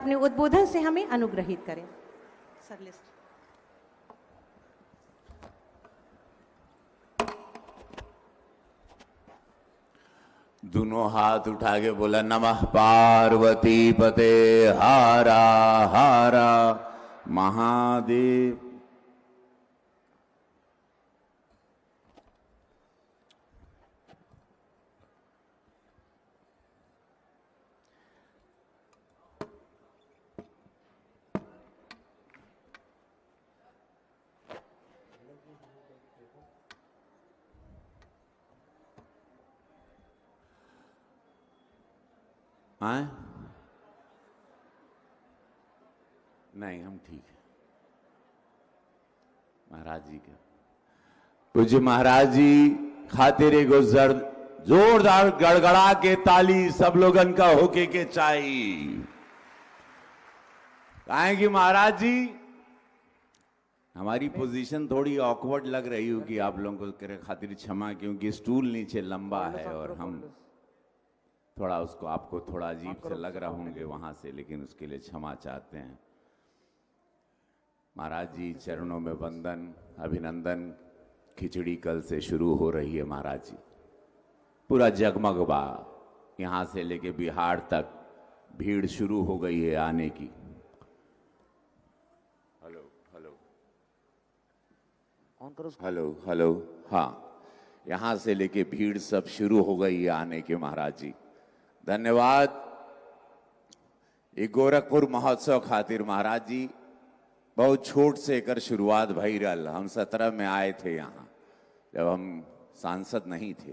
अपने उद्बोधन से हमें अनुग्रहित करें। Sir list. दोनों हाथ उठा के बोला नमः पार्वती पते हारा हारा महादेव। हाँ नहीं, हम ठीक है। महाराज जी का पूज्य महाराज जी खातिर को जोरदार गड़गड़ा के ताली सब लोगन का होके के चाहिए। कहेंगे महाराज जी हमारी पोजीशन थोड़ी ऑकवर्ड लग रही होगी आप लोगों को खातिर क्षमा, क्योंकि स्टूल नीचे लंबा है और हम थोड़ा उसको आपको थोड़ा अजीब से लग रहा होंगे वहां से, लेकिन उसके लिए क्षमा चाहते हैं। महाराज जी चरणों में वंदन अभिनंदन। खिचड़ी कल से शुरू हो रही है महाराज जी, पूरा जगमग बा, यहां से लेके बिहार तक भीड़ शुरू हो गई है आने की। हेलो हेलो ऑन करो, हेलो हेलो, हाँ, यहां से लेके भीड़ सब शुरू हो गई है आने के महाराज जी। धन्यवाद। ये गोरखपुर महोत्सव खातिर महाराज जी बहुत छोट से कर शुरुआत भई रल। हम 17 में आए थे यहाँ, जब हम सांसद नहीं थे,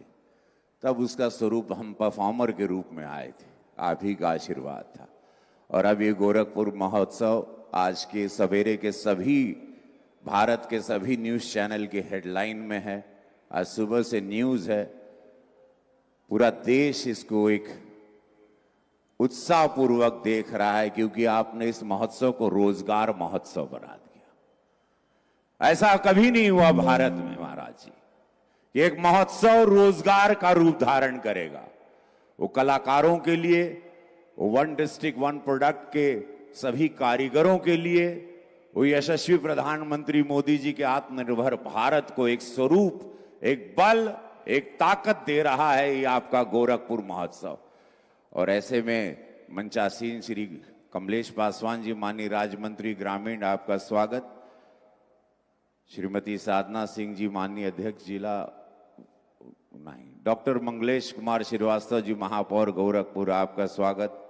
तब उसका स्वरूप हम परफॉर्मर के रूप में आए थे, आप ही का आशीर्वाद था। और अब ये गोरखपुर महोत्सव आज के सवेरे के सभी भारत के सभी न्यूज़ चैनल के हेडलाइन में है। आज सुबह से न्यूज़ है, पूरा देश इसको एक उत्साहपूर्वक देख रहा है, क्योंकि आपने इस महोत्सव को रोजगार महोत्सव बना दिया। ऐसा कभी नहीं हुआ भारत में महाराज जी कि एक महोत्सव रोजगार का रूप धारण करेगा। वो कलाकारों के लिए, वो वन डिस्ट्रिक्ट वन प्रोडक्ट के सभी कारीगरों के लिए, वो यशस्वी प्रधानमंत्री मोदी जी के आत्मनिर्भर भारत को एक स्वरूप, एक बल, एक ताकत दे रहा है ये आपका गोरखपुर महोत्सव। और ऐसे में मंचासीन श्री कमलेश पासवान जी माननीय राज्य मंत्री ग्रामीण, आपका स्वागत। श्रीमती साधना सिंह जी माननीय अध्यक्ष जिला, नहीं, डॉक्टर मंगलेश कुमार श्रीवास्तव जी महापौर गोरखपुर, आपका स्वागत।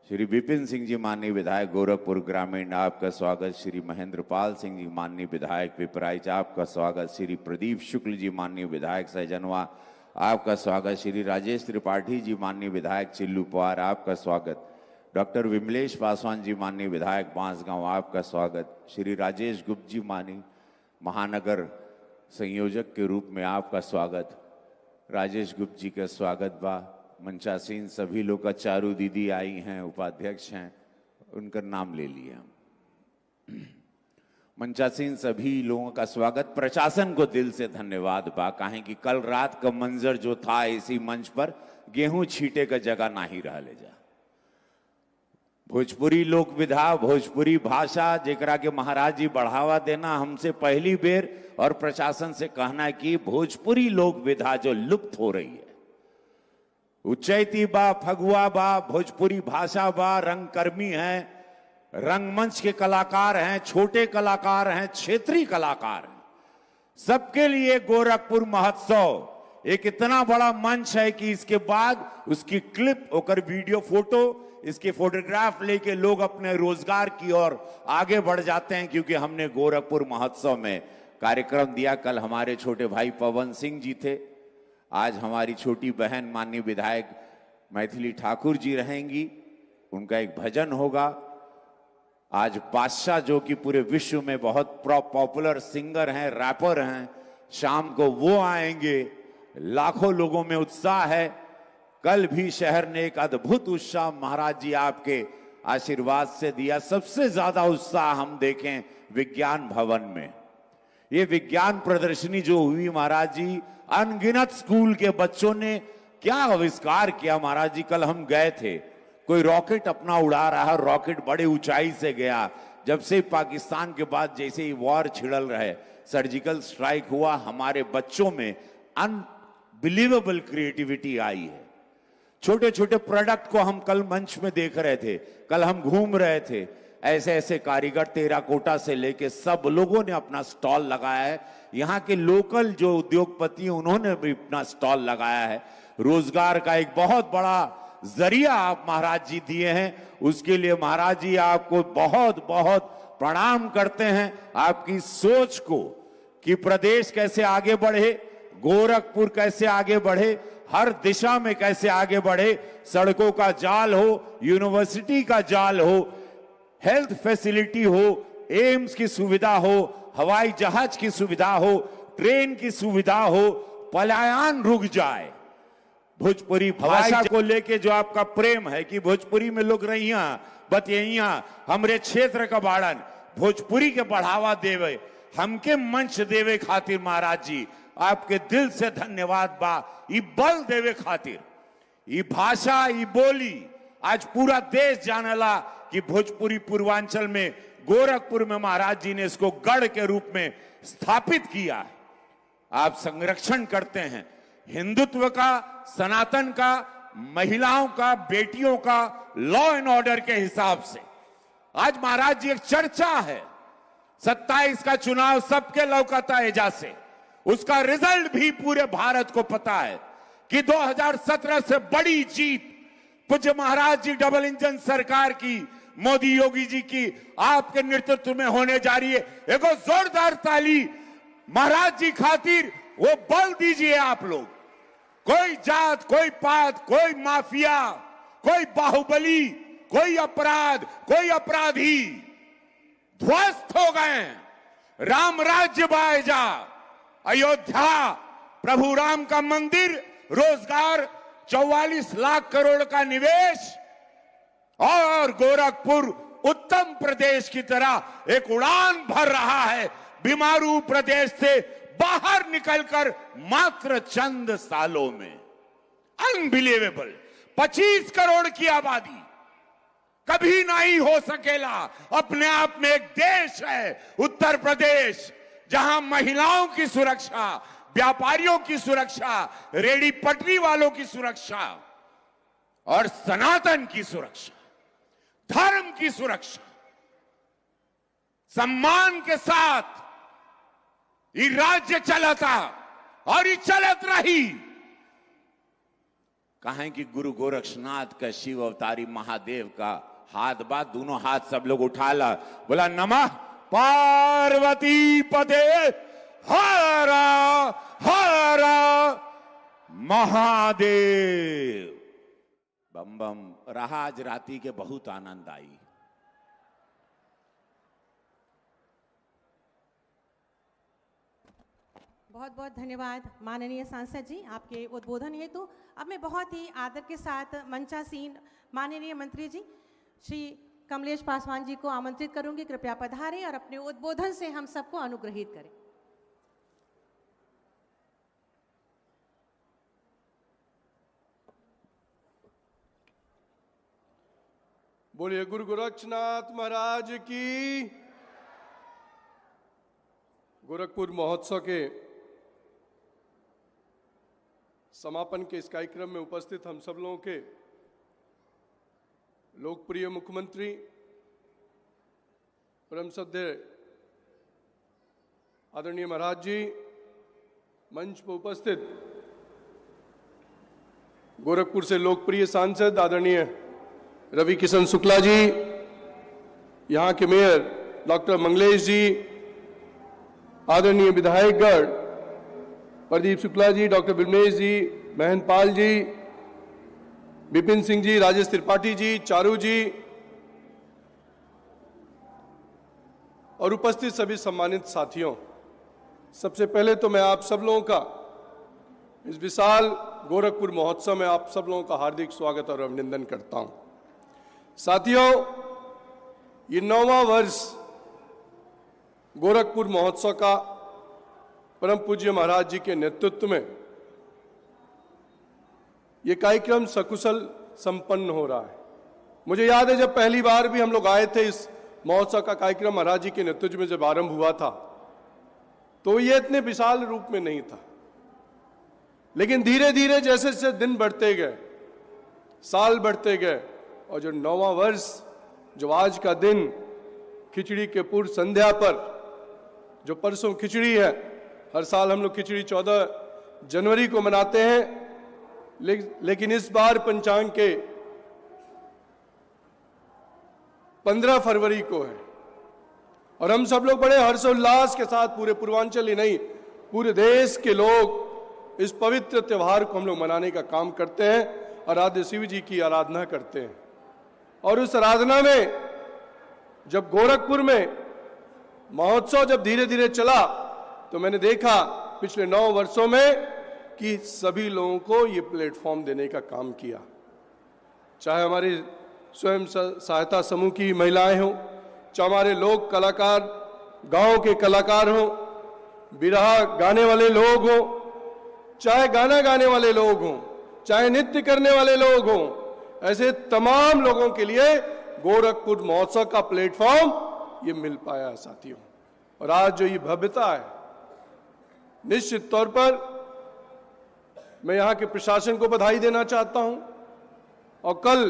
श्री विपिन सिंह जी माननीय विधायक गोरखपुर ग्रामीण, आपका स्वागत। श्री महेंद्र पाल सिंह जी माननीय विधायक पिपराइच, आपका स्वागत। श्री प्रदीप शुक्ल जी माननीय विधायक सहजनवा, आपका स्वागत। श्री राजेश त्रिपाठी जी माननीय विधायक चिल्लूपार, आपका स्वागत। डॉक्टर विमलेश पासवान जी माननीय विधायक बांसगांव, आपका स्वागत। श्री राजेश गुप्त जी माननीय महानगर संयोजक के रूप में, आपका स्वागत। राजेश गुप्त जी का स्वागत बा। मंचासीन सभी लोग का, चारू दीदी आई हैं, उपाध्यक्ष हैं, उनका नाम ले लिए हम। मंचासीन सभी लोगों का स्वागत। प्रशासन को दिल से धन्यवाद बा, कहें कि कल रात का मंजर जो था इसी मंच पर, गेहूं छीटे का जगह नहीं रह ले जा। भोजपुरी लोक विधा, भोजपुरी भाषा जेकरा के महाराज जी बढ़ावा देना हमसे पहली बेर, और प्रशासन से कहना है कि भोजपुरी लोक विधा जो लुप्त हो रही है, उच्चैती बा, फगुआ बा, भोजपुरी भाषा बा, रंगकर्मी हैं, रंगमंच के कलाकार हैं, छोटे कलाकार हैं, क्षेत्रीय कलाकार हैं, सबके लिए गोरखपुर महोत्सव एक इतना बड़ा मंच है कि इसके बाद उसकी क्लिप होकर वीडियो फोटो, इसके फोटोग्राफ लेके लोग अपने रोजगार की ओर आगे बढ़ जाते हैं। क्योंकि हमने गोरखपुर महोत्सव में कार्यक्रम दिया, कल हमारे छोटे भाई पवन सिंह जी थे, आज हमारी छोटी बहन माननीय विधायक मैथिली ठाकुर जी रहेंगी, उनका एक भजन होगा। आज बादशाह जो कि पूरे विश्व में बहुत पॉपुलर सिंगर हैं, रैपर हैं, शाम को वो आएंगे। लाखों लोगों में उत्साह है। कल भी शहर ने एक अद्भुत उत्साह महाराज जी आपके आशीर्वाद से दिया। सबसे ज्यादा उत्साह हम देखें विज्ञान भवन में। ये विज्ञान प्रदर्शनी जो हुई महाराज जी, अनगिनत स्कूल के बच्चों ने क्या आविष्कार किया महाराज जी। कल हम गए थे, कोई रॉकेट अपना उड़ा रहा है, रॉकेट बड़े ऊंचाई से गया। जब से पाकिस्तान के बाद जैसे ही वॉर छिड़ल रहे, सर्जिकल स्ट्राइक हुआ, हमारे बच्चों में अनबिलीवेबल क्रिएटिविटी आई है। छोटे छोटे प्रोडक्ट को हम कल मंच में देख रहे थे, कल हम घूम रहे थे, ऐसे ऐसे कारीगर टेराकोटा से लेके सब लोगों ने अपना स्टॉल लगाया है। यहाँ के लोकल जो उद्योगपति हैं उन्होंने भी अपना स्टॉल लगाया है। रोजगार का एक बहुत बड़ा जरिया आप महाराज जी दिए हैं, उसके लिए महाराज जी आपको बहुत बहुत प्रणाम करते हैं। आपकी सोच को कि प्रदेश कैसे आगे बढ़े, गोरखपुर कैसे आगे बढ़े, हर दिशा में कैसे आगे बढ़े, सड़कों का जाल हो, यूनिवर्सिटी का जाल हो, हेल्थ फैसिलिटी हो, एम्स की सुविधा हो, हवाई जहाज की सुविधा हो, ट्रेन की सुविधा हो, पलायन रुक जाए। भोजपुरी भाषा को लेके जो आपका प्रेम है कि भोजपुरी में लोग रहिया बतिया हमरे क्षेत्र का बाड़न, भोजपुरी के बढ़ावा देवे, हमके मंच देवे खातिर महाराज जी आपके दिल से धन्यवाद बा। ई बल देवे खातिर, ई भाषा, ई बोली आज पूरा देश जानेला कि भोजपुरी पूर्वांचल में, गोरखपुर में महाराज जी ने इसको गढ़ के रूप में स्थापित किया है। आप संरक्षण करते हैं हिंदुत्व का, सनातन का, महिलाओं का, बेटियों का, लॉ एंड ऑर्डर के हिसाब से। आज महाराज जी एक चर्चा है, 27 का चुनाव सबके लौकता एजा से, उसका रिजल्ट भी पूरे भारत को पता है कि 2017 से बड़ी जीत पूज्य महाराज जी डबल इंजन सरकार की, मोदी योगी जी की आपके नेतृत्व में होने जा रही है। एक जोरदार ताली महाराज जी खातिर, वो बल दीजिए आप लोग। कोई जात, कोई पात, कोई माफिया, कोई बाहुबली, कोई अपराध, कोई अपराधी ध्वस्त हो गए। राम राज्य बाएजा, अयोध्या, प्रभु राम का मंदिर, रोजगार, 44 लाख करोड़ का निवेश और गोरखपुर उत्तम प्रदेश की तरह एक उड़ान भर रहा है। बीमारू प्रदेश से बाहर निकलकर मात्र चंद सालों में, अनबिलीवेबल, 25 करोड़ की आबादी, कभी नहीं हो सकेला। अपने आप में एक देश है उत्तर प्रदेश, जहां महिलाओं की सुरक्षा, व्यापारियों की सुरक्षा, रेडी पटरी वालों की सुरक्षा और सनातन की सुरक्षा, धर्म की सुरक्षा, सम्मान के साथ ये राज्य चलता और ये चलत रही। कहें कि गुरु गोरक्षनाथ का, शिव अवतारी महादेव का हाथ बा, दोनों हाथ सब लोग उठा ला, बोला नमः पार्वती पते हर हर महादेव। बम बम रहा आज राती के बहुत आनंद आई। बहुत बहुत धन्यवाद माननीय सांसद जी आपके उद्बोधन हेतु। अब मैं बहुत ही आदर के साथ मंचासीन माननीय मंत्री जी श्री कमलेश पासवान जी को आमंत्रित करूंगी, कृपया पधारें और अपने उद्बोधन से हम सबको अनुग्रहित करें। बोलिए गुरु गोरक्षनाथ महाराज की। गोरखपुर महोत्सव के समापन के इस कार्यक्रम में उपस्थित हम सब लोगों के लोकप्रिय मुख्यमंत्री, परम श्रद्धेय आदरणीय महाराज जी, मंच पर उपस्थित गोरखपुर से लोकप्रिय सांसद आदरणीय रवि किशन शुक्ला जी, यहाँ के मेयर डॉक्टर मंगलेश जी, आदरणीय विधायकगण प्रदीप शुक्ला जी, डॉक्टर विमलेश जी, महन पाल जी, विपिन सिंह जी, राजेश त्रिपाठी जी, चारू जी और उपस्थित सभी सम्मानित साथियों, सबसे पहले तो मैं आप सब लोगों का इस विशाल गोरखपुर महोत्सव में आप सब लोगों का हार्दिक स्वागत और अभिनंदन करता हूं। साथियों, ये 9वां वर्ष गोरखपुर महोत्सव का परम पूज्य महाराज जी के नेतृत्व में ये कार्यक्रम सकुशल संपन्न हो रहा है। मुझे याद है जब पहली बार भी हम लोग आए थे इस महोत्सव का कार्यक्रम महाराज जी के नेतृत्व में जब आरंभ हुआ था, तो ये इतने विशाल रूप में नहीं था। लेकिन धीरे धीरे जैसे जैसे दिन बढ़ते गए, साल बढ़ते गए, और जो 9वां वर्ष, जो आज का दिन खिचड़ी के पूर्व संध्या पर, जो परसों खिचड़ी है, हर साल हम लोग खिचड़ी 14 जनवरी को मनाते हैं, लेकिन इस बार पंचांग के 15 फरवरी को है। और हम सब लोग बड़े हर्षोल्लास के साथ, पूरे पूर्वांचल ही नहीं, पूरे देश के लोग इस पवित्र त्योहार को हम लोग मनाने का काम करते हैं, आराध्य शिव जी की आराधना करते हैं। और उस आराधना में जब गोरखपुर में महोत्सव जब धीरे धीरे चला, तो मैंने देखा पिछले 9 वर्षों में कि सभी लोगों को ये प्लेटफॉर्म देने का काम किया, चाहे हमारी स्वयं सहायता समूह की महिलाएं हों, चाहे हमारे लोक कलाकार, गांव के कलाकार हों, बिरहा गाने वाले लोग हों, चाहे गाना गाने वाले लोग हों, चाहे नृत्य करने वाले लोग हों, ऐसे तमाम लोगों के लिए गोरखपुर महोत्सव का प्लेटफॉर्म ये मिल पाया साथियों। और आज जो ये भव्यता है, निश्चित तौर पर मैं यहाँ के प्रशासन को बधाई देना चाहता हूँ। और कल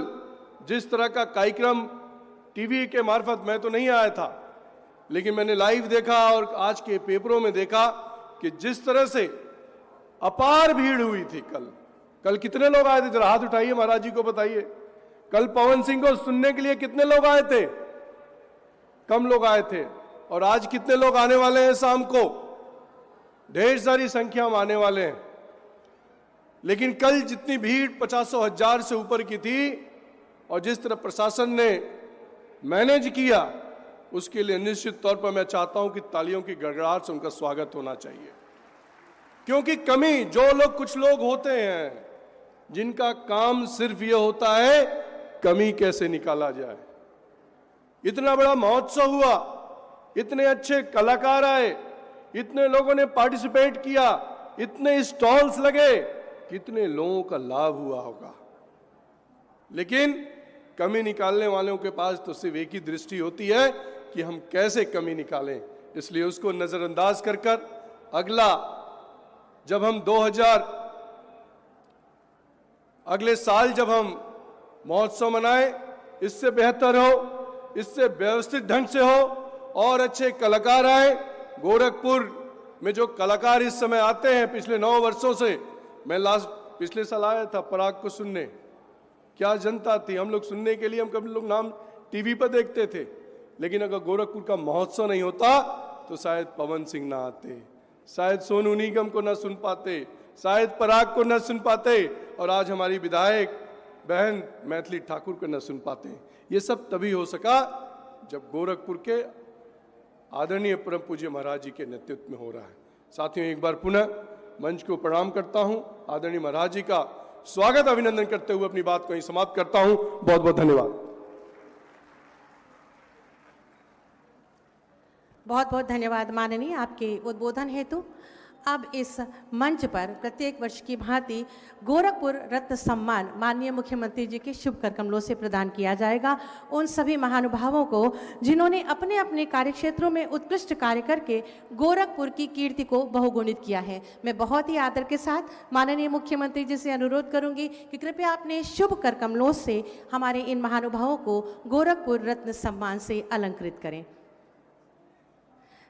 जिस तरह का कार्यक्रम टीवी के मार्फत, मैं तो नहीं आया था, लेकिन मैंने लाइव देखा और आज के पेपरों में देखा कि जिस तरह से अपार भीड़ हुई थी कल कितने लोग आए थे? जरा हाथ उठाइए, महाराज जी को बताइए। कल पवन सिंह को सुनने के लिए कितने लोग आए थे? कम लोग आए थे। और आज कितने लोग आने वाले हैं शाम को? ढेर सारी संख्या में आने वाले हैं। लेकिन कल जितनी भीड़ 50,000 से ऊपर की थी, और जिस तरह प्रशासन ने मैनेज किया, उसके लिए निश्चित तौर पर मैं चाहता हूं कि तालियों की गड़गड़ाहट से उनका स्वागत होना चाहिए। क्योंकि कमी, जो लोग, कुछ लोग होते हैं जिनका काम सिर्फ ये होता है कमी कैसे निकाला जाए। इतना बड़ा महोत्सव हुआ, इतने अच्छे कलाकार आए, इतने लोगों ने पार्टिसिपेट किया, इतने स्टॉल्स लगे, कितने लोगों का लाभ हुआ होगा। लेकिन कमी निकालने वालों के पास तो सिर्फ एक ही दृष्टि होती है कि हम कैसे कमी निकालें। इसलिए उसको नजरअंदाज कर कर अगला, जब हम अगले साल जब हम महोत्सव मनाएं, इससे बेहतर हो, इससे व्यवस्थित ढंग से हो, और अच्छे कलाकार आए। गोरखपुर में जो कलाकार इस समय आते हैं, पिछले 9 वर्षों से, मैं पिछले साल आया था पराग को सुनने, क्या जनता थी। हम लोग सुनने के लिए, हम कभी लोग नाम टीवी पर देखते थे, लेकिन अगर गोरखपुर का महोत्सव नहीं होता तो शायद पवन सिंह ना आते, शायद सोनू निगम को ना सुन पाते, शायद पराग को न सुन पाते, और आज हमारी विधायक बहन मैथिली ठाकुर को न सुन पाते। ये सब तभी हो सका जब गोरखपुर के आदरणीय परम पूज्य महाराज जी के नेतृत्व में हो रहा है। साथियों, एक बार पुनः मंच को प्रणाम करता हूं, आदरणीय महाराज जी का स्वागत अभिनंदन करते हुए अपनी बात को यहीं समाप्त करता हूं। बहुत बहुत धन्यवाद। बहुत बहुत धन्यवाद माननीय, आपके उद्बोधन हेतु। अब इस मंच पर प्रत्येक वर्ष की भांति गोरखपुर रत्न सम्मान माननीय मुख्यमंत्री जी के शुभ कर कमलों से प्रदान किया जाएगा उन सभी महानुभावों को जिन्होंने अपने अपने कार्यक्षेत्रों में उत्कृष्ट कार्य करके गोरखपुर की कीर्ति को बहुगुणित किया है। मैं बहुत ही आदर के साथ माननीय मुख्यमंत्री जी से अनुरोध करूंगी कि कृपया अपने शुभ कर कमलों से हमारे इन महानुभावों को गोरखपुर रत्न सम्मान से अलंकृत करें।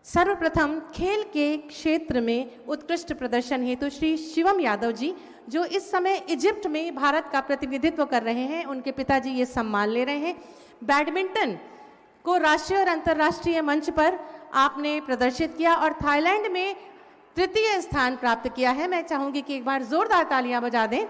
सर्वप्रथम खेल के क्षेत्र में उत्कृष्ट प्रदर्शन हेतु श्री शिवम यादव जी, जो इस समय इजिप्ट में भारत का प्रतिनिधित्व कर रहे हैं, उनके पिताजी ये सम्मान ले रहे हैं। बैडमिंटन को राष्ट्रीय और अंतर्राष्ट्रीय मंच पर आपने प्रदर्शित किया और थाईलैंड में तृतीय स्थान प्राप्त किया है। मैं चाहूंगी कि एक बार जोरदार तालियां बजा दें।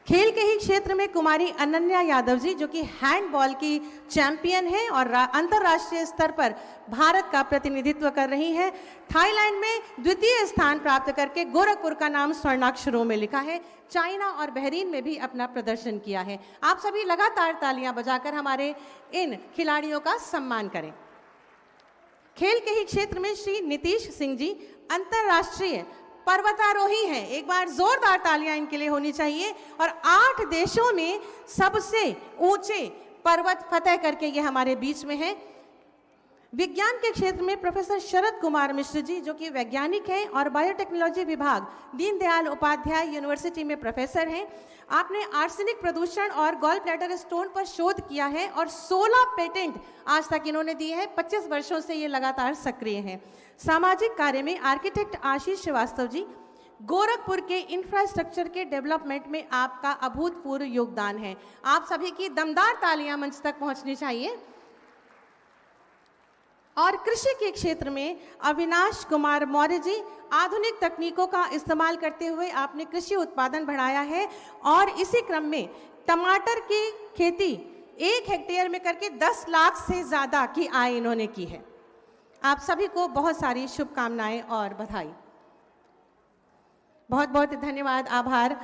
खेल के ही क्षेत्र में कुमारी अनन्या यादव जी, जो कि हैंडबॉल की चैंपियन हैं और अंतर्राष्ट्रीय स्तर पर भारत का प्रतिनिधित्व कर रही हैं, थाईलैंड में द्वितीय स्थान प्राप्त करके गोरखपुर का नाम स्वर्णाक्षरों में लिखा है। चाइना और बहरीन में भी अपना प्रदर्शन किया है। आप सभी लगातार तालियां बजाकर हमारे इन खिलाड़ियों का सम्मान करें। खेल के ही क्षेत्र में श्री नीतीश सिंह जी अंतर्राष्ट्रीय पर्वतारोही हैं। एक बार जोरदार तालियां इनके लिए होनी चाहिए। और 8 देशों में सबसे ऊंचे पर्वत फतेह करके ये हमारे बीच में हैं। विज्ञान के क्षेत्र में प्रोफेसर शरद कुमार मिश्र जी, जो कि वैज्ञानिक हैं और बायोटेक्नोलॉजी विभाग दीनदयाल उपाध्याय यूनिवर्सिटी में प्रोफेसर हैं। आपने आर्सेनिक प्रदूषण और गॉल ब्लैडर स्टोन पर शोध किया है और 16 पेटेंट आज तक इन्होंने दिए हैं। 25 वर्षों से ये लगातार सक्रिय हैं। सामाजिक कार्य में आर्किटेक्ट आशीष श्रीवास्तव जी, गोरखपुर के इंफ्रास्ट्रक्चर के डेवलपमेंट में आपका अभूतपूर्व योगदान है। आप सभी की दमदार तालियां मंच तक पहुंचनी चाहिए। और कृषि के क्षेत्र में अविनाश कुमार मौर्य जी, आधुनिक तकनीकों का इस्तेमाल करते हुए आपने कृषि उत्पादन बढ़ाया है और इसी क्रम में टमाटर की खेती 1 हेक्टेयर में करके 10 लाख से ज़्यादा की आय इन्होंने की है। आप सभी को बहुत सारी शुभकामनाएं और बधाई। बहुत बहुत धन्यवाद, आभार।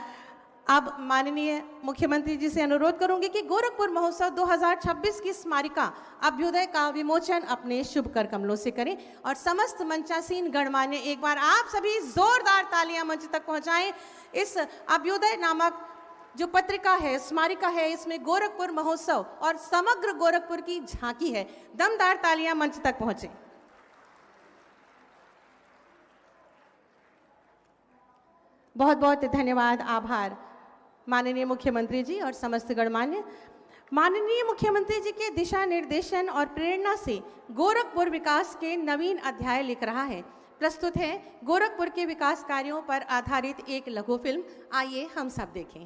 अब माननीय मुख्यमंत्री जी से अनुरोध करूंगी कि गोरखपुर महोत्सव 2026 की स्मारिका अभ्युदय का विमोचन अपने शुभ कर कमलों से करें। और समस्त मंचासीन गणमान्य, एक बार आप सभी जोरदार तालियां मंच तक पहुंचाएं। इस अभ्युदय नामक जो पत्रिका है, स्मारिका है, इसमें गोरखपुर महोत्सव और समग्र गोरखपुर की झांकी है। दमदार तालियां मंच तक पहुंचे। बहुत बहुत धन्यवाद, आभार माननीय मुख्यमंत्री जी और समस्त गणमान्य। माननीय मुख्यमंत्री जी के दिशा निर्देशन और प्रेरणा से गोरखपुर विकास के नवीन अध्याय लिख रहा है। प्रस्तुत है गोरखपुर के विकास कार्यों पर आधारित एक लघु फिल्म। आइए हम सब देखें।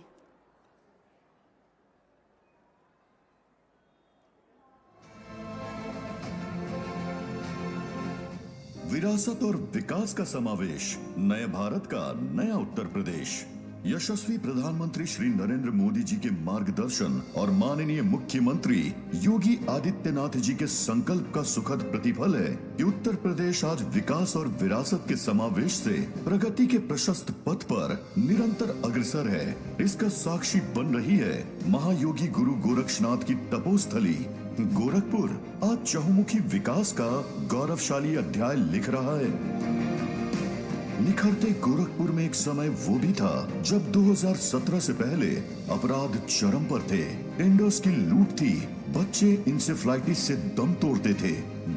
विरासत और विकास का समावेश, नए भारत का नया उत्तर प्रदेश। यशस्वी प्रधानमंत्री श्री नरेंद्र मोदी जी के मार्गदर्शन और माननीय मुख्यमंत्री योगी आदित्यनाथ जी के संकल्प का सुखद प्रतिफल है कि उत्तर प्रदेश आज विकास और विरासत के समावेश से प्रगति के प्रशस्त पथ पर निरंतर अग्रसर है। इसका साक्षी बन रही है महायोगी गुरु गोरक्षनाथ की तपोस्थली गोरखपुर। आज चहुमुखी विकास का गौरवशाली अध्याय लिख रहा है। निखरते गोरखपुर में एक समय वो भी था जब 2017 से पहले अपराध चरम पर थे। टेंडर्स की लूट थी, बच्चे इंसेफ्लाइटिस से दम तोड़ते थे,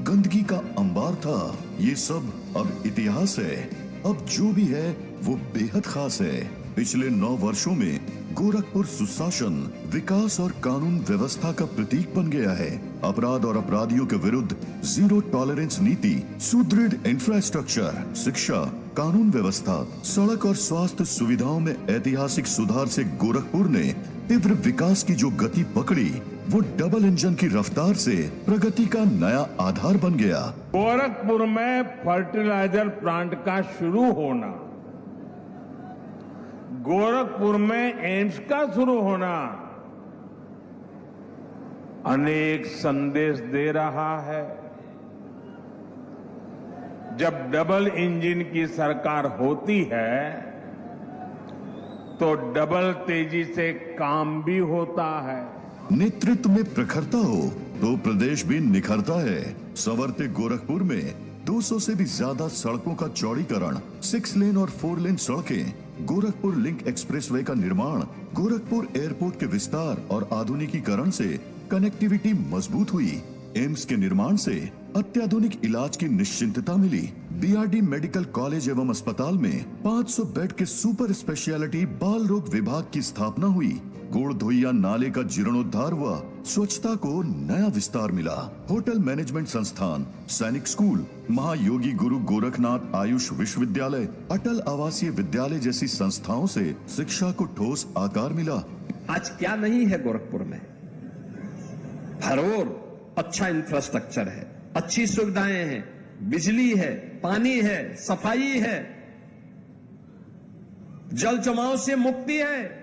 गंदगी का अंबार था। ये सब अब इतिहास है। अब जो भी है वो बेहद खास है। पिछले 9 वर्षों में गोरखपुर सुशासन, विकास और कानून व्यवस्था का प्रतीक बन गया है। अपराध और अपराधियों के विरुद्ध जीरो टॉलरेंस नीति, सुदृढ़ इंफ्रास्ट्रक्चर, शिक्षा, कानून व्यवस्था, सड़क और स्वास्थ्य सुविधाओं में ऐतिहासिक सुधार से गोरखपुर ने तीव्र विकास की जो गति पकड़ी, वो डबल इंजन की रफ्तार से प्रगति का नया आधार बन गया। गोरखपुर में फर्टिलाइजर प्लांट का शुरू होना, गोरखपुर में एम्स का शुरू होना अनेक संदेश दे रहा है। जब डबल इंजन की सरकार होती है तो डबल तेजी से काम भी होता है। नेतृत्व में प्रखरता हो तो प्रदेश भी निखरता है। संवरते गोरखपुर में 200 से भी ज्यादा सड़कों का चौड़ीकरण, 6 लेन और 4 लेन सड़कें, गोरखपुर लिंक एक्सप्रेसवे का निर्माण, गोरखपुर एयरपोर्ट के विस्तार और आधुनिकीकरण से कनेक्टिविटी मजबूत हुई। एम्स के निर्माण से अत्याधुनिक इलाज की निश्चिंतता मिली। बीआरडी मेडिकल कॉलेज एवं अस्पताल में 500 बेड के सुपर स्पेशलिटी बाल रोग विभाग की स्थापना हुई। गोड़धोइया नाले का जीर्णोद्धार हुआ, स्वच्छता को नया विस्तार मिला। होटल मैनेजमेंट संस्थान, सैनिक स्कूल, महायोगी गुरु गोरखनाथ आयुष विश्वविद्यालय, अटल आवासीय विद्यालय जैसी संस्थाओं से शिक्षा को ठोस आकार मिला। आज क्या नहीं है गोरखपुर में? हर ओर अच्छा इंफ्रास्ट्रक्चर है, अच्छी सुविधाएं हैं, बिजली है, पानी है, सफाई है, जल जमाव से मुक्ति है,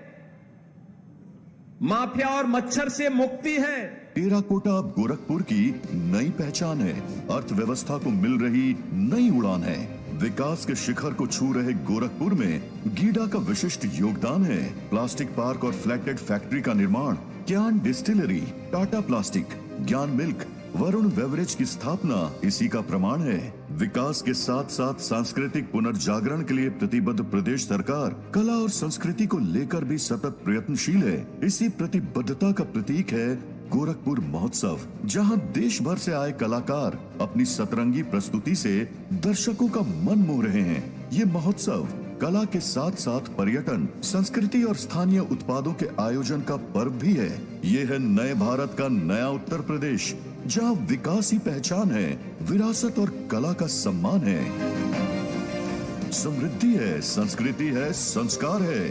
माफिया और मच्छर से मुक्ति है। टेराकोटा अब गोरखपुर की नई पहचान है। अर्थव्यवस्था को मिल रही नई उड़ान है। विकास के शिखर को छू रहे गोरखपुर में गीडा का विशिष्ट योगदान है। प्लास्टिक पार्क और फ्लैटेड फैक्ट्री का निर्माण, ज्ञान डिस्टिलरी, टाटा प्लास्टिक, ज्ञान मिल्क, वरुण बेवरेज की स्थापना इसी का प्रमाण है। विकास के साथ साथ सांस्कृतिक पुनर्जागरण के लिए प्रतिबद्ध प्रदेश सरकार कला और संस्कृति को लेकर भी सतत प्रयत्नशील है। इसी प्रतिबद्धता का प्रतीक है गोरखपुर महोत्सव, जहां देश भर से आए कलाकार अपनी सतरंगी प्रस्तुति से दर्शकों का मन मोह रहे हैं। ये महोत्सव कला के साथ साथ पर्यटन, संस्कृति और स्थानीय उत्पादों के आयोजन का पर्व भी है। ये है नए भारत का नया उत्तर प्रदेश, जहां विकास ही पहचान है, विरासत और कला का सम्मान है। समृद्धि है, संस्कृति है, संस्कार है,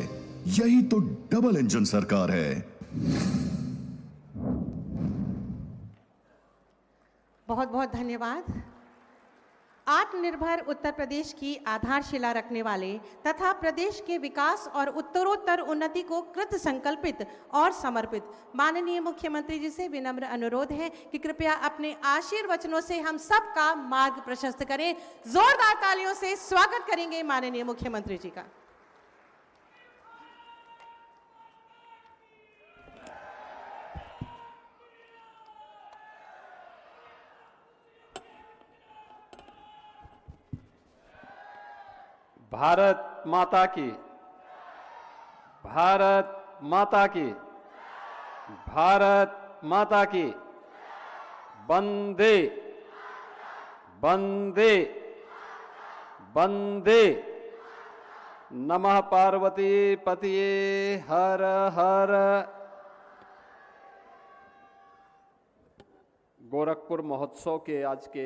यही तो डबल इंजन सरकार है। बहुत बहुत धन्यवाद। आत्मनिर्भर उत्तर प्रदेश की आधारशिला रखने वाले तथा प्रदेश के विकास और उत्तरोत्तर उन्नति को कृत संकल्पित और समर्पित माननीय मुख्यमंत्री जी से विनम्र अनुरोध है कि कृपया अपने आशीर्वचनों से हम सबका मार्ग प्रशस्त करें। जोरदार तालियों से स्वागत करेंगे माननीय मुख्यमंत्री जी का। भारत माता की, भारत माता की, भारत माता की, वंदे वंदे वंदे। नमः पार्वती पतिये हर हर। गोरखपुर महोत्सव के आज के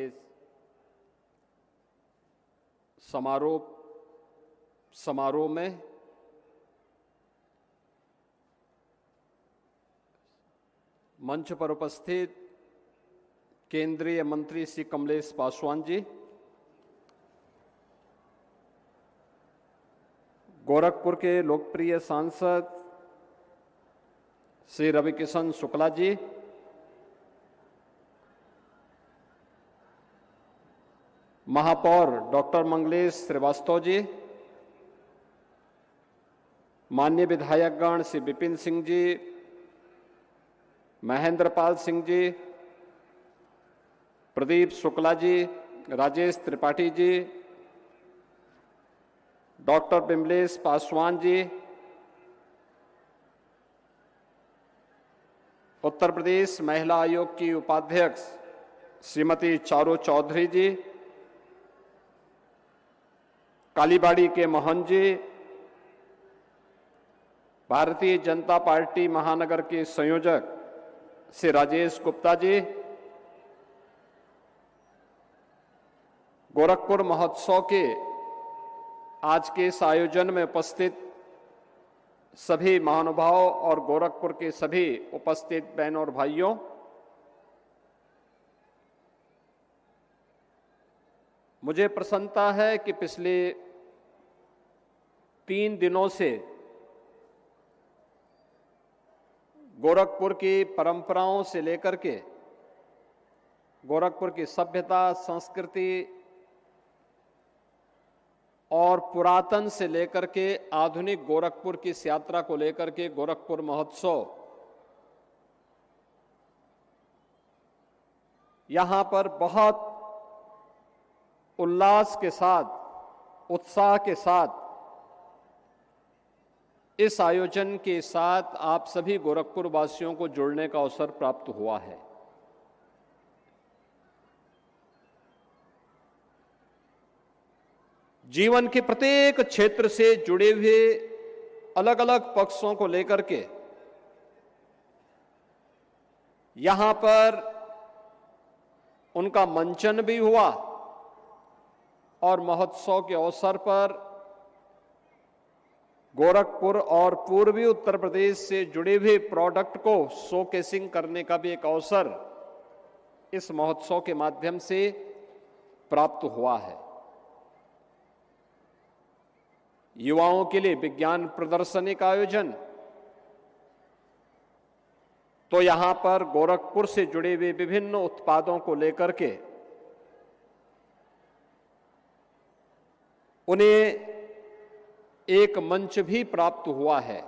समारोह में मंच पर उपस्थित केंद्रीय मंत्री श्री कमलेश पासवान जी, गोरखपुर के लोकप्रिय सांसद श्री रविकिशन शुक्ला जी, महापौर डॉक्टर मंगलेश श्रीवास्तव जी, माननीय विधायकगण श्री विपिन सिंह जी, महेंद्र पाल सिंह जी, प्रदीप शुक्ला जी, राजेश त्रिपाठी जी, डॉक्टर बिमलेश पासवान जी, उत्तर प्रदेश महिला आयोग की उपाध्यक्ष श्रीमती चारू चौधरी जी, कालीबाड़ी के मोहन जी, भारतीय जनता पार्टी महानगर के संयोजक श्री राजेश गुप्ता जी, गोरखपुर महोत्सव के आज के इस आयोजन में उपस्थित सभी महानुभाव और गोरखपुर के सभी उपस्थित बहनों और भाइयों, मुझे प्रसन्नता है कि पिछले 3 दिनों से गोरखपुर की परंपराओं से लेकर के गोरखपुर की सभ्यता, संस्कृति और पुरातन से लेकर के आधुनिक गोरखपुर की इस यात्रा को लेकर के गोरखपुर महोत्सव यहां पर बहुत उल्लास के साथ, उत्साह के साथ इस आयोजन के साथ आप सभी गोरखपुर वासियों को जुड़ने का अवसर प्राप्त हुआ है। जीवन के प्रत्येक क्षेत्र से जुड़े हुए अलग अलग पक्षों को लेकर के यहां पर उनका मंचन भी हुआ और महोत्सव के अवसर पर गोरखपुर और पूर्वी उत्तर प्रदेश से जुड़े हुए प्रोडक्ट को शोकेसिंग करने का भी एक अवसर इस महोत्सव के माध्यम से प्राप्त हुआ है। युवाओं के लिए विज्ञान प्रदर्शनी का आयोजन, तो यहां पर गोरखपुर से जुड़े हुए विभिन्न उत्पादों को लेकर के उन्हें एक मंच भी प्राप्त हुआ है।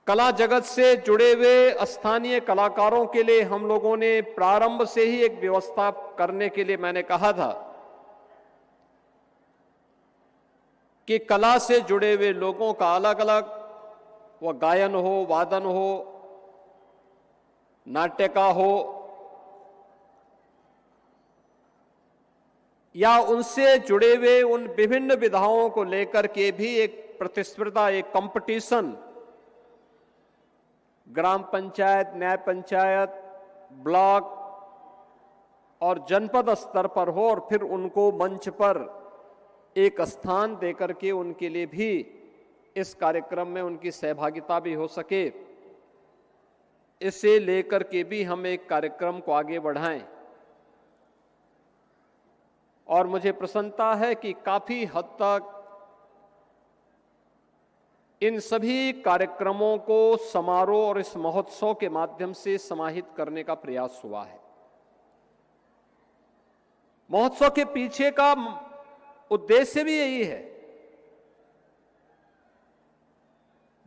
कला जगत से जुड़े हुए स्थानीय कलाकारों के लिए हम लोगों ने प्रारंभ से ही एक व्यवस्था करने के लिए मैंने कहा था कि कला से जुड़े हुए लोगों का अलग अलग, वह गायन हो, वादन हो, नाट्य का हो या उनसे जुड़े हुए उन विभिन्न विधाओं को लेकर के भी एक प्रतिस्पर्धा, एक कंपटीशन ग्राम पंचायत, न्याय पंचायत, ब्लॉक और जनपद स्तर पर हो और फिर उनको मंच पर एक स्थान देकर के उनके लिए भी इस कार्यक्रम में उनकी सहभागिता भी हो सके, इसे लेकर के भी हम एक कार्यक्रम को आगे बढ़ाएं। और मुझे प्रसन्नता है कि काफी हद तक इन सभी कार्यक्रमों को समारोह और इस महोत्सव के माध्यम से समाहित करने का प्रयास हुआ है। महोत्सव के पीछे का उद्देश्य भी यही है,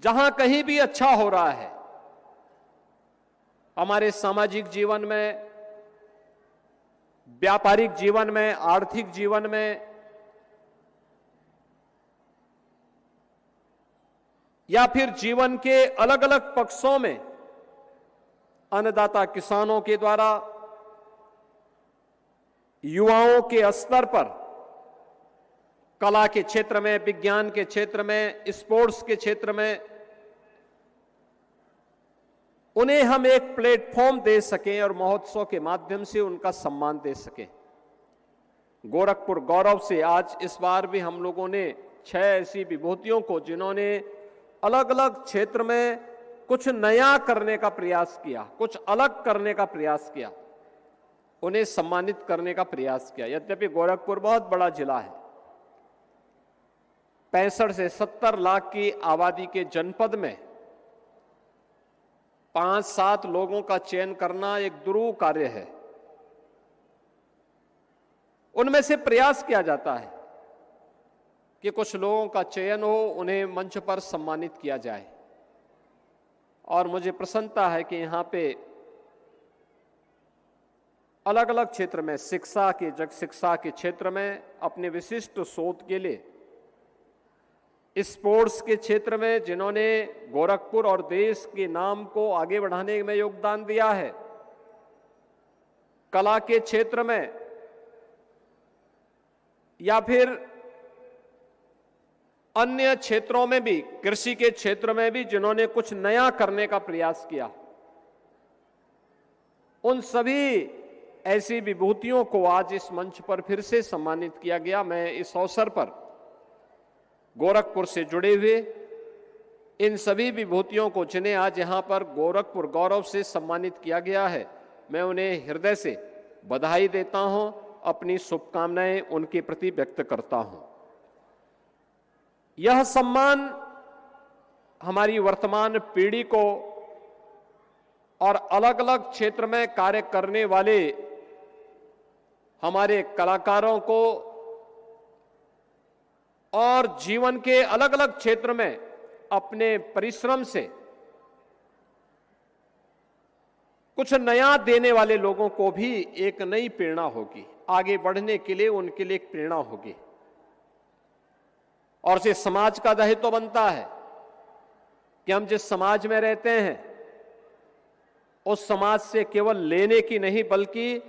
जहां कहीं भी अच्छा हो रहा है हमारे सामाजिक जीवन में, व्यापारिक जीवन में, आर्थिक जीवन में या फिर जीवन के अलग अलग पक्षों में अन्नदाता किसानों के द्वारा युवाओं के स्तर पर कला के क्षेत्र में, विज्ञान के क्षेत्र में, स्पोर्ट्स के क्षेत्र में उन्हें हम एक प्लेटफॉर्म दे सकें और महोत्सव के माध्यम से उनका सम्मान दे सकें। गोरखपुर गौरव से आज इस बार भी हम लोगों ने 6 ऐसी विभूतियों को, जिन्होंने अलग अलग क्षेत्र में कुछ नया करने का प्रयास किया, कुछ अलग करने का प्रयास किया, उन्हें सम्मानित करने का प्रयास किया। यद्यपि गोरखपुर बहुत बड़ा जिला है, 65 से 70 लाख की आबादी के जनपद में 5-7 लोगों का चयन करना एक दुरूह कार्य है। उनमें से प्रयास किया जाता है कि कुछ लोगों का चयन हो, उन्हें मंच पर सम्मानित किया जाए। और मुझे प्रसन्नता है कि यहां पे अलग अलग क्षेत्र में, शिक्षा के क्षेत्र में अपने विशिष्ट शोध के लिए, स्पोर्ट्स के क्षेत्र में जिन्होंने गोरखपुर और देश के नाम को आगे बढ़ाने में योगदान दिया है, कला के क्षेत्र में या फिर अन्य क्षेत्रों में भी, कृषि के क्षेत्र में भी जिन्होंने कुछ नया करने का प्रयास किया, उन सभी ऐसी विभूतियों को आज इस मंच पर फिर से सम्मानित किया गया। मैं इस अवसर पर गोरखपुर से जुड़े हुए इन सभी विभूतियों को, जिन्हें आज यहां पर गोरखपुर गौरव से सम्मानित किया गया है, मैं उन्हें हृदय से बधाई देता हूं, अपनी शुभकामनाएं उनके प्रति व्यक्त करता हूं। यह सम्मान हमारी वर्तमान पीढ़ी को और अलग अलग क्षेत्र में कार्य करने वाले हमारे कलाकारों को और जीवन के अलग अलग क्षेत्र में अपने परिश्रम से कुछ नया देने वाले लोगों को भी एक नई प्रेरणा होगी, आगे बढ़ने के लिए उनके लिए एक प्रेरणा होगी। और से समाज का दायित्व बनता है कि हम जिस समाज में रहते हैं उस समाज से केवल लेने की नहीं, बल्कि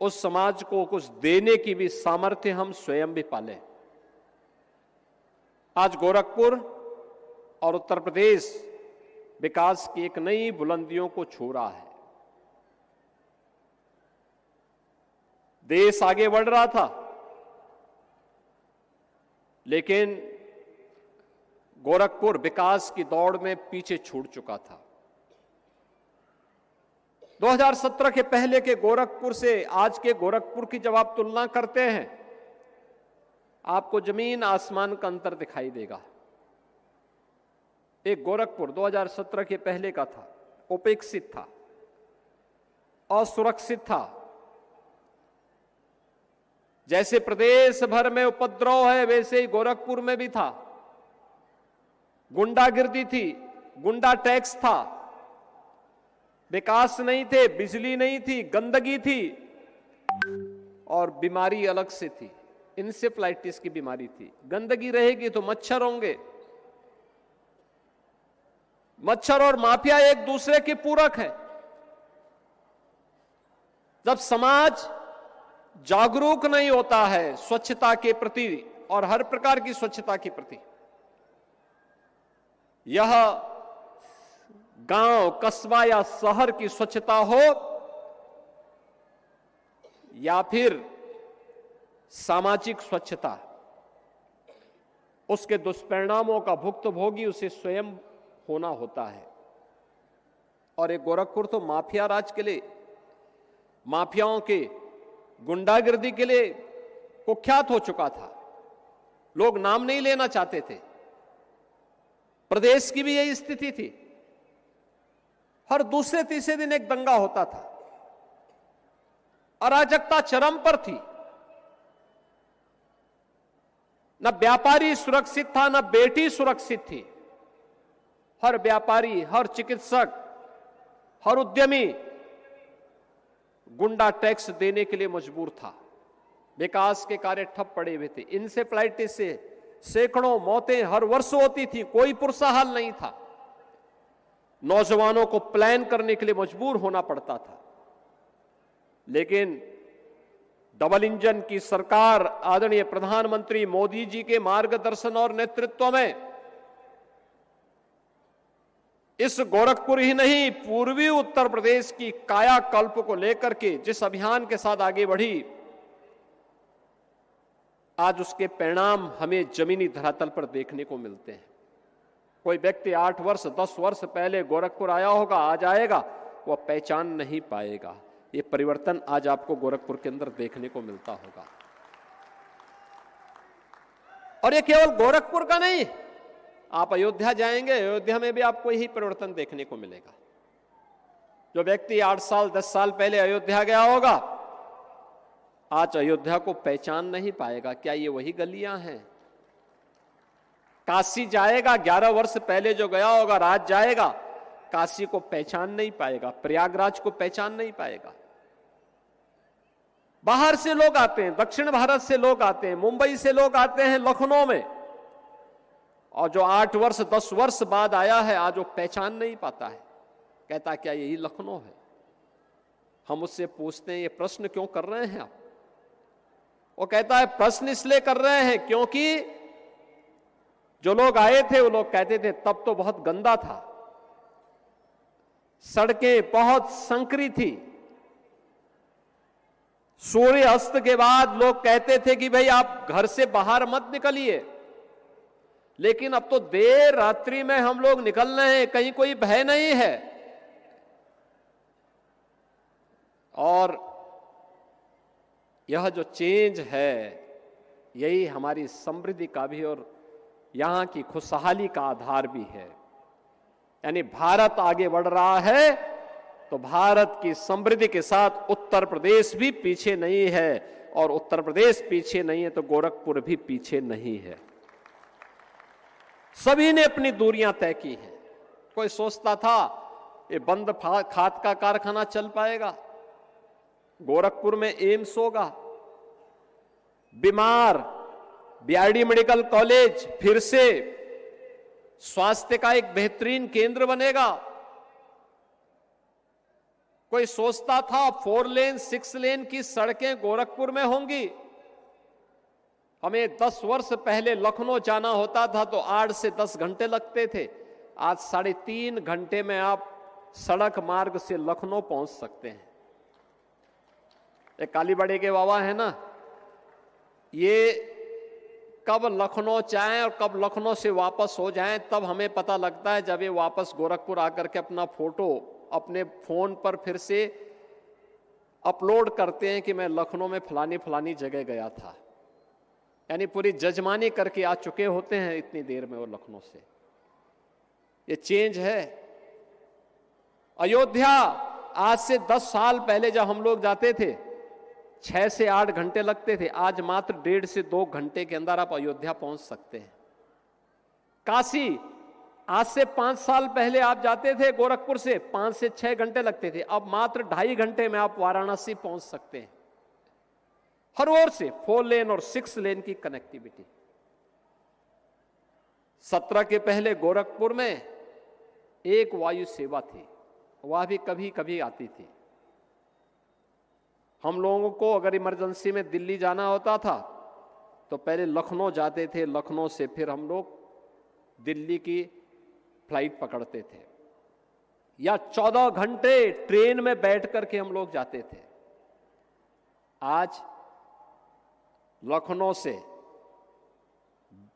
उस समाज को कुछ देने की भी सामर्थ्य हम स्वयं भी पालें। आज गोरखपुर और उत्तर प्रदेश विकास की एक नई बुलंदियों को छू रहा है। देश आगे बढ़ रहा था, लेकिन गोरखपुर विकास की दौड़ में पीछे छूट चुका था। 2017 के पहले के गोरखपुर से आज के गोरखपुर की जब आप तुलना करते हैं, आपको जमीन आसमान का अंतर दिखाई देगा। एक गोरखपुर 2017 के पहले का था, उपेक्षित था, असुरक्षित था। जैसे प्रदेश भर में उपद्रव है, वैसे ही गोरखपुर में भी था। गुंडागिर्दी थी, गुंडा टैक्स था, विकास नहीं थे, बिजली नहीं थी, गंदगी थी और बीमारी अलग से थी, इंसेफ्लाइटिस की बीमारी थी। गंदगी रहेगी तो मच्छर होंगे, मच्छर और माफिया एक दूसरे के पूरक हैं। जब समाज जागरूक नहीं होता है स्वच्छता के प्रति और हर प्रकार की स्वच्छता के प्रति, यह गांव, कस्बा या शहर की स्वच्छता हो या फिर सामाजिक स्वच्छता, उसके दुष्परिणामों का भुक्तभोगी उसे स्वयं होना होता है। और एक गोरखपुर तो माफिया राज के लिए, माफियाओं के गुंडागर्दी के लिए कुख्यात हो चुका था। लोग नाम नहीं लेना चाहते थे। प्रदेश की भी यही स्थिति थी। हर दूसरे तीसरे दिन एक दंगा होता था, अराजकता चरम पर थी। न व्यापारी सुरक्षित था, न बेटी सुरक्षित थी। हर व्यापारी, हर चिकित्सक, हर उद्यमी गुंडा टैक्स देने के लिए मजबूर था। विकास के कार्य ठप पड़े हुए थे। इंसेफ्लाइटिस से सैकड़ों मौतें हर वर्ष होती थी, कोई पुरसाहाल नहीं था। नौजवानों को प्लान करने के लिए मजबूर होना पड़ता था। लेकिन डबल इंजन की सरकार आदरणीय प्रधानमंत्री मोदी जी के मार्गदर्शन और नेतृत्व में इस गोरखपुर ही नहीं, पूर्वी उत्तर प्रदेश की कायाकल्प को लेकर के जिस अभियान के साथ आगे बढ़ी, आज उसके परिणाम हमें जमीनी धरातल पर देखने को मिलते हैं। कोई व्यक्ति 8 वर्ष 10 वर्ष पहले गोरखपुर आया होगा, आज आएगा, वह पहचान नहीं पाएगा। ये परिवर्तन आज आपको गोरखपुर के अंदर देखने को मिलता होगा। और ये केवल गोरखपुर का नहीं, आप अयोध्या जाएंगे, अयोध्या में भी आपको यही परिवर्तन देखने को मिलेगा। जो व्यक्ति 8 साल 10 साल पहले अयोध्या गया होगा, आज अयोध्या को पहचान नहीं पाएगा। क्या ये वही गलियां हैं? काशी जाएगा, 11 वर्ष पहले जो गया होगा, राज जाएगा, काशी को पहचान नहीं पाएगा, प्रयागराज को पहचान नहीं पाएगा। बाहर से लोग आते हैं, दक्षिण भारत से लोग आते हैं, मुंबई से लोग आते हैं लखनऊ में, और जो 8 वर्ष 10 वर्ष बाद आया है, आज वो पहचान नहीं पाता है। कहता क्या यही लखनऊ है? हम उससे पूछते हैं ये प्रश्न क्यों कर रहे हैं आप? वो कहता है प्रश्न इसलिए कर रहे हैं क्योंकि जो लोग आए थे वो लोग कहते थे तब तो बहुत गंदा था, सड़कें बहुत संकरी थी, सूर्य अस्त के बाद लोग कहते थे कि भाई आप घर से बाहर मत निकलिए, लेकिन अब तो देर रात्रि में हम लोग निकल रहे हैं, कहीं कोई भय नहीं है। और यह जो चेंज है, यही हमारी समृद्धि का भी और यहां की खुशहाली का आधार भी है। यानी भारत आगे बढ़ रहा है तो भारत की समृद्धि के साथ उत्तर प्रदेश भी पीछे नहीं है, और उत्तर प्रदेश पीछे नहीं है तो गोरखपुर भी पीछे नहीं है। सभी ने अपनी दूरियां तय की हैं। कोई सोचता था ये बंद खाद का कारखाना चल पाएगा, गोरखपुर में एम्स होगा, बीमार बीआरडी मेडिकल कॉलेज फिर से स्वास्थ्य का एक बेहतरीन केंद्र बनेगा। कोई सोचता था 4 लेन 6 लेन की सड़कें गोरखपुर में होंगी। हमें 10 वर्ष पहले लखनऊ जाना होता था तो 8 से 10 घंटे लगते थे, आज 3.5 घंटे में आप सड़क मार्ग से लखनऊ पहुंच सकते हैं। एक कालीबाड़ी के बाबा है ना, ये कब लखनऊ जाएं और कब लखनऊ से वापस हो जाएं तब हमें पता लगता है जब ये वापस गोरखपुर आकर के अपना फोटो अपने फोन पर फिर से अपलोड करते हैं कि मैं लखनऊ में फलानी फलानी जगह गया था। यानी पूरी जजमानी करके आ चुके होते हैं इतनी देर में वो लखनऊ से। ये चेंज है। अयोध्या आज से 10 साल पहले जब हम लोग जाते थे 6 से 8 घंटे लगते थे, आज मात्र 1.5 से 2 घंटे के अंदर आप अयोध्या पहुंच सकते हैं। काशी आज से 5 साल पहले आप जाते थे गोरखपुर से 5 से 6 घंटे लगते थे, अब मात्र 2.5 घंटे में आप वाराणसी पहुंच सकते हैं। हर ओर से 4 लेन और 6 लेन की कनेक्टिविटी। 17 के पहले गोरखपुर में एक वायु सेवा थी, वह भी कभी कभी आती थी। हम लोगों को अगर इमरजेंसी में दिल्ली जाना होता था तो पहले लखनऊ जाते थे, लखनऊ से फिर हम लोग दिल्ली की फ्लाइट पकड़ते थे, या 14 घंटे ट्रेन में बैठ करके हम लोग जाते थे। आज लखनऊ से,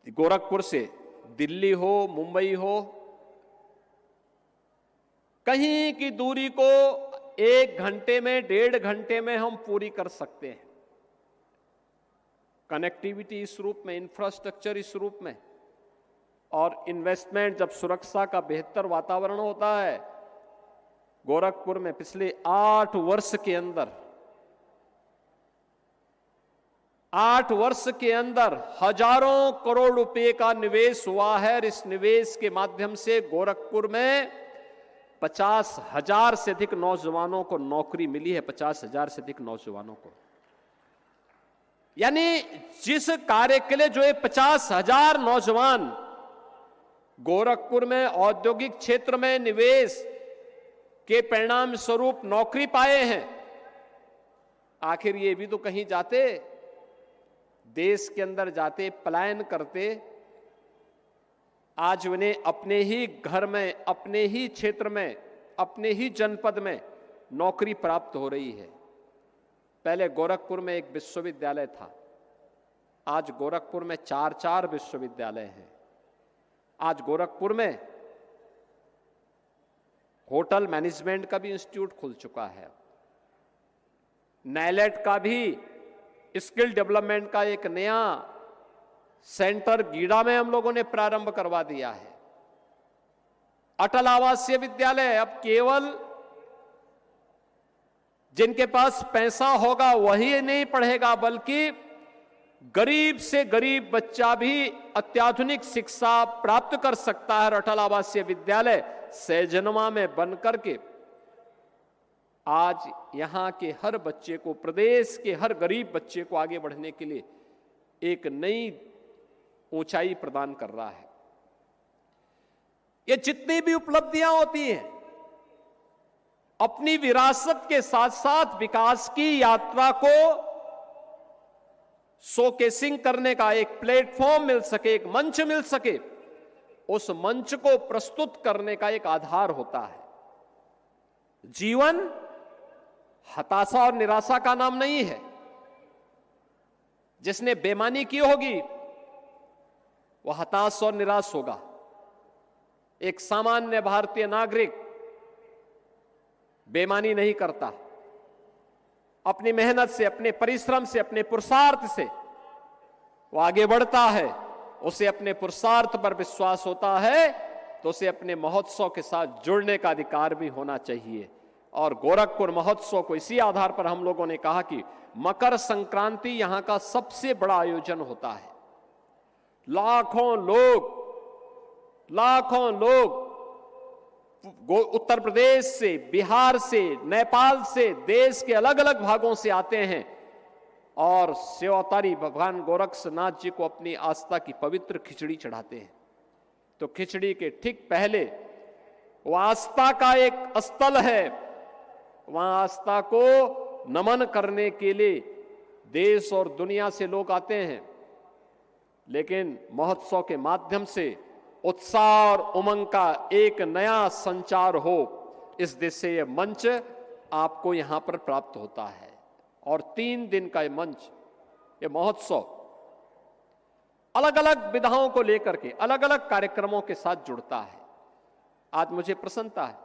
गोरखपुर से दिल्ली हो, मुंबई हो, कहीं की दूरी को 1 घंटे में, 1.5 घंटे में हम पूरी कर सकते हैं। कनेक्टिविटी इस रूप में, इंफ्रास्ट्रक्चर इस रूप में, और इन्वेस्टमेंट, जब सुरक्षा का बेहतर वातावरण होता है। गोरखपुर में पिछले 8 वर्ष के अंदर 8 वर्ष के अंदर हजारों करोड़ रुपए का निवेश हुआ है, और इस निवेश के माध्यम से गोरखपुर में 50,000 से अधिक नौजवानों को नौकरी मिली है। 50,000 से अधिक नौजवानों को, यानी जिस कार्य के लिए जो ये 50,000 नौजवान गोरखपुर में औद्योगिक क्षेत्र में निवेश के परिणाम स्वरूप नौकरी पाए हैं, आखिर ये भी तो कहीं जाते, देश के अंदर जाते, पलायन करते। आज उन्हें अपने ही घर में, अपने ही क्षेत्र में, अपने ही जनपद में नौकरी प्राप्त हो रही है। पहले गोरखपुर में एक विश्वविद्यालय था, आज गोरखपुर में 4 विश्वविद्यालय हैं। आज गोरखपुर में होटल मैनेजमेंट का भी इंस्टीट्यूट खुल चुका है। नाइलेट का भी, स्किल डेवलपमेंट का एक नया सेंटर गीडा में हम लोगों ने प्रारंभ करवा दिया है। अटल आवासीय विद्यालय अब केवल जिनके पास पैसा होगा वही नहीं पढ़ेगा, बल्कि गरीब से गरीब बच्चा भी अत्याधुनिक शिक्षा प्राप्त कर सकता है। अटल आवासीय विद्यालय सैजनमा में बनकर के आज यहां के हर बच्चे को, प्रदेश के हर गरीब बच्चे को आगे बढ़ने के लिए एक नई ऊंचाई प्रदान कर रहा है। ये जितनी भी उपलब्धियां होती हैं, अपनी विरासत के साथ साथ विकास की यात्रा को शोकेसिंग करने का एक प्लेटफॉर्म मिल सके, एक मंच मिल सके, उस मंच को प्रस्तुत करने का एक आधार होता है। जीवन हताशा और निराशा का नाम नहीं है। जिसने बेईमानी की होगी वह हताश और निराश होगा। एक सामान्य भारतीय नागरिक बेईमानी नहीं करता, अपनी मेहनत से, अपने परिश्रम से, अपने पुरुषार्थ से वो आगे बढ़ता है। उसे अपने पुरुषार्थ पर विश्वास होता है तो उसे अपने महोत्सव के साथ जुड़ने का अधिकार भी होना चाहिए। और गोरखपुर महोत्सव को इसी आधार पर हम लोगों ने कहा कि मकर संक्रांति यहां का सबसे बड़ा आयोजन होता है। लाखों लोग उत्तर प्रदेश से, बिहार से, नेपाल से, देश के अलग अलग भागों से आते हैं और सेवातारी भगवान गोरक्षनाथ जी को अपनी आस्था की पवित्र खिचड़ी चढ़ाते हैं। तो खिचड़ी के ठीक पहले वो आस्था का एक स्थल है, वहां आस्था को नमन करने के लिए देश और दुनिया से लोग आते हैं। लेकिन महोत्सव के माध्यम से उत्साह और उमंग का एक नया संचार हो, इस दिशा ये मंच आपको यहां पर प्राप्त होता है। और 3 दिन का ये मंच, ये महोत्सव अलग अलग विधाओं को लेकर के अलग अलग कार्यक्रमों के साथ जुड़ता है। आज मुझे प्रसन्नता है,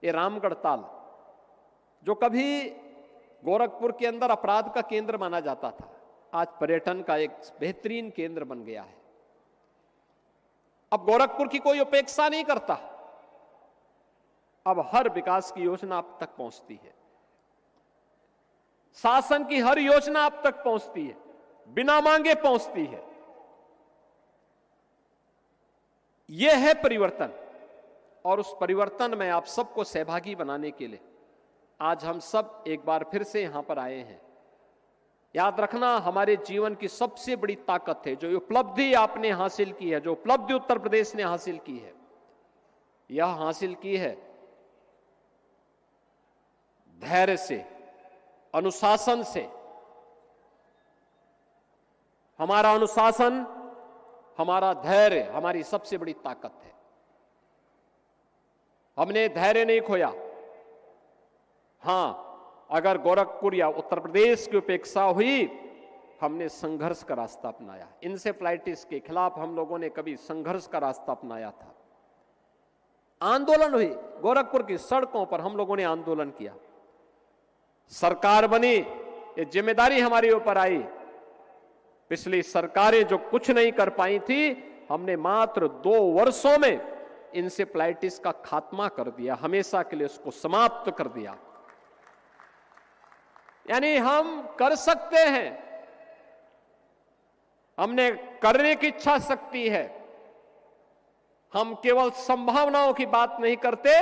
ये रामगढ़ ताल जो कभी गोरखपुर के अंदर अपराध का केंद्र माना जाता था, आज पर्यटन का एक बेहतरीन केंद्र बन गया है। अब गोरखपुर की कोई उपेक्षा नहीं करता, अब हर विकास की योजना आप तक पहुंचती है, शासन की हर योजना आप तक पहुंचती है, बिना मांगे पहुंचती है। यह है परिवर्तन, और उस परिवर्तन में आप सबको सहभागी बनाने के लिए आज हम सब एक बार फिर से यहां पर आए हैं। याद रखना, हमारे जीवन की सबसे बड़ी ताकत है, जो उपलब्धि आपने हासिल की है, जो उपलब्धि उत्तर प्रदेश ने हासिल की है, यह हासिल की है धैर्य से, अनुशासन से। हमारा अनुशासन, हमारा धैर्य हमारी सबसे बड़ी ताकत है। हमने धैर्य नहीं खोया। हां, अगर गोरखपुर या उत्तर प्रदेश की उपेक्षा हुई, हमने संघर्ष का रास्ता अपनाया। इंसेफ्लाइटिस के खिलाफ हम लोगों ने कभी संघर्ष का रास्ता अपनाया था। आंदोलन हुई, गोरखपुर की सड़कों पर हम लोगों ने आंदोलन किया। सरकार बनी, ये जिम्मेदारी हमारे ऊपर आई। पिछली सरकारें जो कुछ नहीं कर पाई थी, हमने मात्र 2 वर्षों में इंसेफ्लाइटिस का खात्मा कर दिया, हमेशा के लिए उसको समाप्त कर दिया। यानी हम कर सकते हैं, हमने करने की इच्छा शक्ति है। हम केवल संभावनाओं की बात नहीं करते,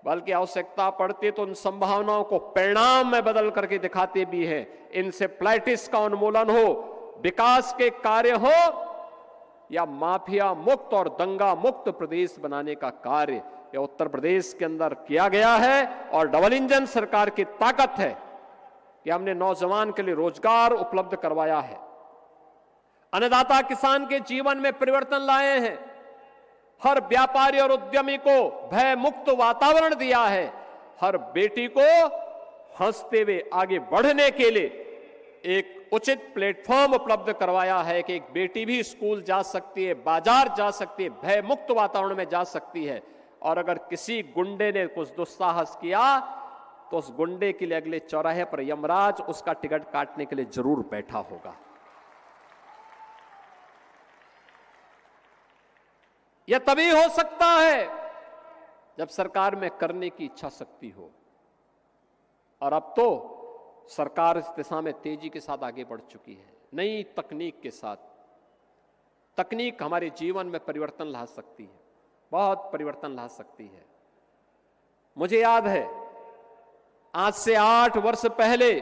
बल्कि आवश्यकता पड़ती तो उन संभावनाओं को परिणाम में बदल करके दिखाते भी हैं। इंसेफ्लाइटिस का उन्मूलन हो, विकास के कार्य हो, या माफिया मुक्त और दंगा मुक्त प्रदेश बनाने का कार्य, यह उत्तर प्रदेश के अंदर किया गया है। और डबल इंजन सरकार की ताकत है कि हमने नौजवान के लिए रोजगार उपलब्ध करवाया है, अन्नदाता किसान के जीवन में परिवर्तन लाए हैं, हर व्यापारी और उद्यमी को भय मुक्त वातावरण दिया है, हर बेटी को हंसते हुए आगे बढ़ने के लिए एक उचित प्लेटफॉर्म उपलब्ध करवाया है कि एक बेटी भी स्कूल जा सकती है, बाजार जा सकती है, भय मुक्त वातावरण में जा सकती है। और अगर किसी गुंडे ने कुछ दुस्साहस किया तो उस गुंडे के लिए अगले चौराहे पर यमराज उसका टिकट काटने के लिए जरूर बैठा होगा। यह तभी हो सकता है जब सरकार में करने की इच्छा शक्ति हो, और अब तो सरकार इस दिशा में तेजी के साथ आगे बढ़ चुकी है। नई तकनीक के साथ, तकनीक हमारे जीवन में परिवर्तन ला सकती है, बहुत परिवर्तन ला सकती है। मुझे याद है, आज से 8 वर्ष पहले,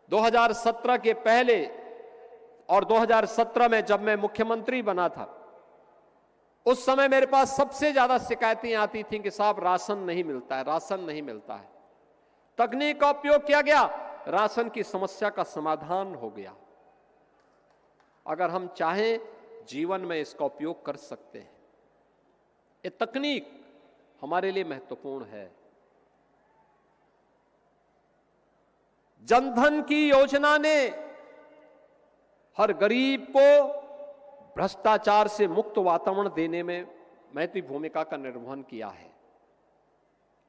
2017 के पहले और 2017 में जब मैं मुख्यमंत्री बना था, उस समय मेरे पास सबसे ज्यादा शिकायतें आती थीं कि साहब राशन नहीं मिलता है, राशन नहीं मिलता है। तकनीक का उपयोग किया गया, राशन की समस्या का समाधान हो गया। अगर हम चाहें, जीवन में इसका उपयोग कर सकते हैं। ये तकनीक हमारे लिए महत्वपूर्ण है। जनधन की योजना ने हर गरीब को भ्रष्टाचार से मुक्त वातावरण देने में महत्वपूर्ण भूमिका का निर्वहन किया है।